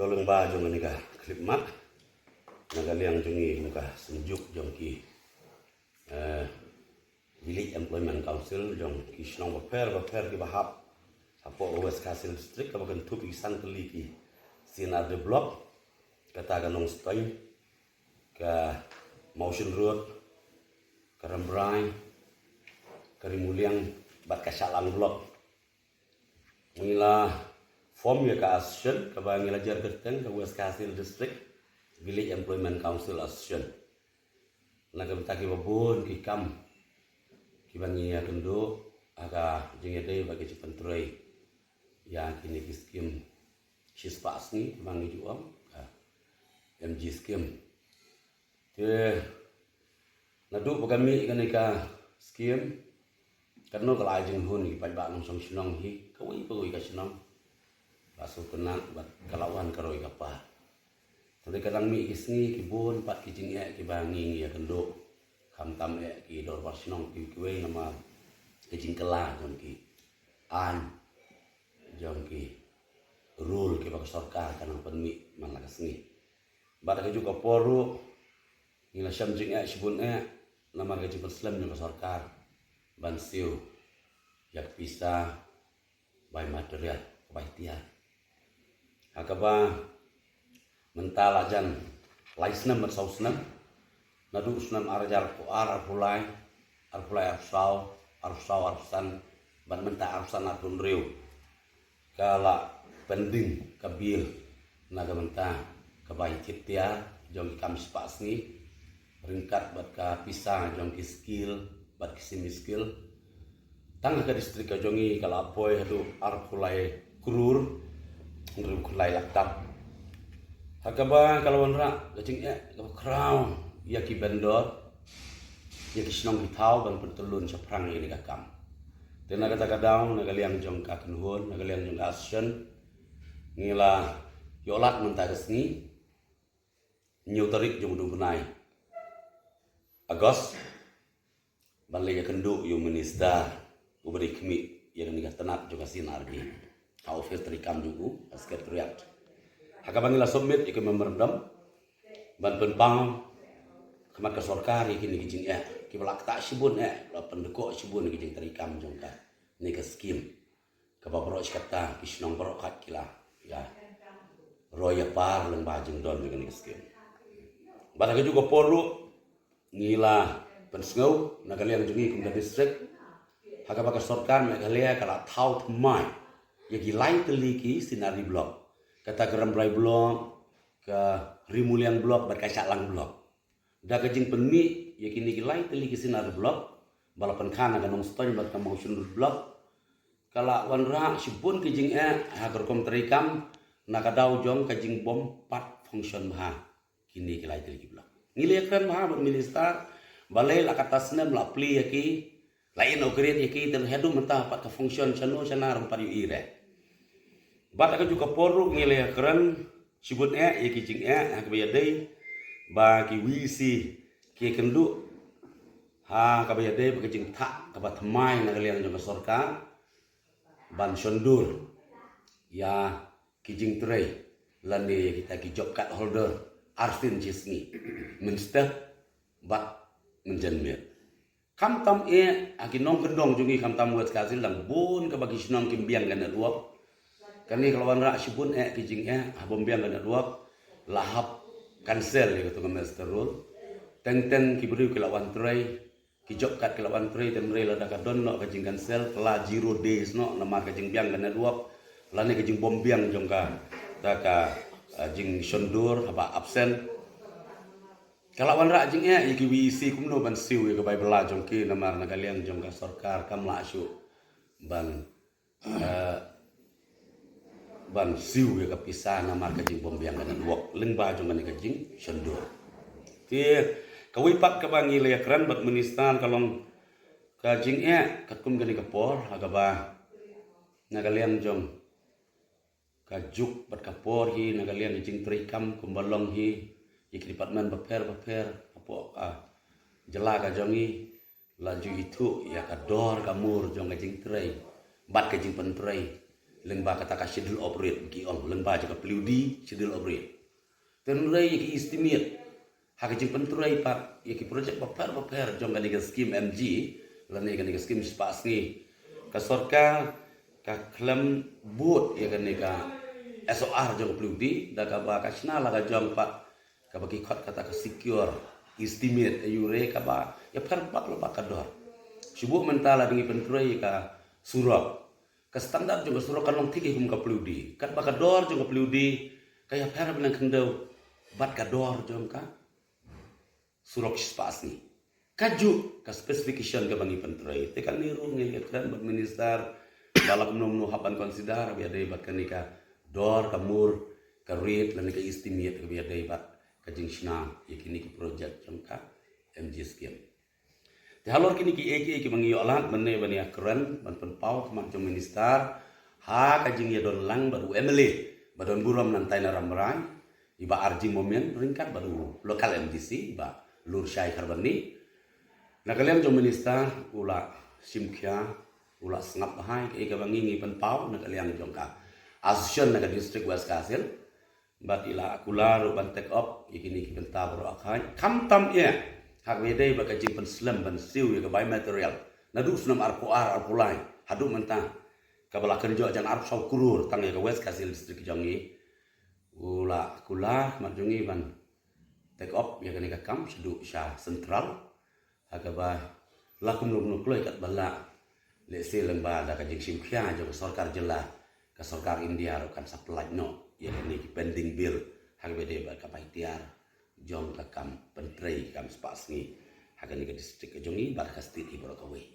Tolong ba jong ni ka klip mak nagaliang jongi muka senjuk jong ki Village Employment Council jong ki snong baper ki bahap apo West Castle District ka bakan tu pi san kali ki sinar de block kata ganong stay ka Motion Road ka Rembrai ka Rimuliang bat ka Salang block ngila form ya ka association ka ba ngila jar gerteng ka West Castle District Village Employment Council Association na ka taki babon ki kam ki bangi ya kendo aga jengede bagi cipentrei ya kini ki skim sispas ni bangi juam MG skim te nadu bagami kan ka skim karena kalau ajeng hun ki pai ba nong song sinong hi kawi ka sinong baso kena bat kalawan karoi kapa tadi kadang mi kisni kibun pat kijing ki bangi ya kendo kam tam ki dor barsinong ki kuwe nama kijing kela jong ki an jong ki rule ki bak sarkar kanang penmi man lagasni bat ka juga poru ngila syamjing sibun nama gaji muslim jong sarkar bansiu yak bisa by material by tiar akaba mentala jan laisnem bersausnem nadu usnem arjar ko arfulai arsan ban menta arsan arun riu kala pending kabil naga menta kabai kitia jong kam spasni ringkat bat ka pisah jong ki skill bat kisimi skill tang ka distrik ka jongi kala apoy hadu arfulai kurur kulai laktap hakaba kalau wanra gacing crown ya ki bendor ya ki snong bitau ban pertelun saprang ini kakam tena kata kadang nagaliang jong ka kenhun nagaliang jong action ngila yolat mentagesni new tarik jong dungunai agos banle ya kendu yu minister ubari kemi ya ni gatanat juga sinargi office terikam jugu sekretariat hakabangila submit iku memorandum ban penpang kemat ke sarkar kini kijing ki balak tak sibun la pendekok sibun kijing terikam jongka ni ke skim ka babro kata kisnong bro kat kila ya roya par leng bajeng don dengan ni skim barang juga poru ngila pensngau nagaliang jungi kum district hakabaka sarkar nagalia kala thau thmai yagi lain teliki sinari blok kata Rembrai blok ke Rimuliang blok berkacalang blok da kejing penmi yagi niki lain teliki sinari blok balapan kana ganong stone bat Motion blok kala wanra sibun kejing hagar kom terikam nakadau jong kejing bom pat function maha kini lain teliki blok ngiliakran maha minister balai lakatasnem la pli yaki lain okret yaki dan hedu mentah pat ke function chano chana rumpari ire bat aku juga poru ngileh keren sibut ya kijing kabaya dei bagi wisi ki kendu ha kabaya dei kijing tak kabat mai nagaliang jong sarkar ban sondur ya kijing trei lani kita ki job card holder Arfin Jisni minister bat menjenmir kam tam akinong gendong jungi kam tam buat kasil lang bun ka bagi sinong kimbiang kana ruap kani kalau wanra sibun kijing abombiang kana ruap lahap cancel ya tu master rule teng kibru kelawan tray kijok kat kelawan tray dan rela da kadon no kijing cancel kala 0 days no nama kijing biang kana ruap lani kijing bombiang jongka da ka jing sondur haba absen kelawan ra jing iki wisi kumno ban siu ya ka bela jongki namar nagaliang jongka sarkar kam la syu ban ban siu ya kapisah namar kajing bombiang kana luok lengba jong ngani kajing sendur ti kawipat ka bangi le kran bat minister kalong kajing katkum gani kapor agaba nagalian jong kajuk bat kapor hi nagalian kajing trikam kumbalong hi department baper apo jela ka jongi laju itu ya kador kamur jong kajing trei bat kajing pentrei lengba kata ka schedule operate ki ong lengba jaka peludi schedule operate tenrai ki estimate hak jing penturai pak ki project paper jong ka skim MG lan ni ka skim spas ni ka sorka ka klaim boot ka SOR jong peludi da ka ba ka chna la ka jong pak ka bagi khot kata ka secure estimate ayure ka ba ya per bak lo bakador subuh mentala dengan penturai ka surab ka standar juga surab kan long tiki hum ka peludi kat bakador juga peludi kaya per benang kendau bat kador jong ka surab spas ni kaju ka specification ka bangi penturai te kan niru ngil kran bak minister balak nom hapan consider biar dai bat kanika dor kamur ka rate lan ka estimate biar dai bat ka jingshna yakini ki project jong ka MG scheme. Halor kini ki mangi olat mene bani akran ban penpau kemak jong minister ha kajing ya don lang baru MLA badon buram nan taina ramrai iba arji momen ringkat baru lokal MDC iba lur syai karbani na kalian jong minister ula simkhya ula sngap hai ke bangi ngi penpau na kalian jong ka asosian na district was kasil bat ila akula ru ban take up ikini ki benta baru akai kam tam ya hak wedai baka jing penslam ban siu ya bai material nadu sunam arpulai hadu mentang kabala kerja jan arp sau kurur tang ya west kasil district jongi ula kula marjungi ban take up ya kani ka kam sedu sya sentral hakaba lakum lum kloi kat bala le se lengba da ka jing simkhya jo sarkar jela ka sarkar India kan supply no ya kani pending bill hak wedai baka pai tiar jong ka kam pentrai kam spas ni hagan ni ka district jongi bar ka state ibro ka we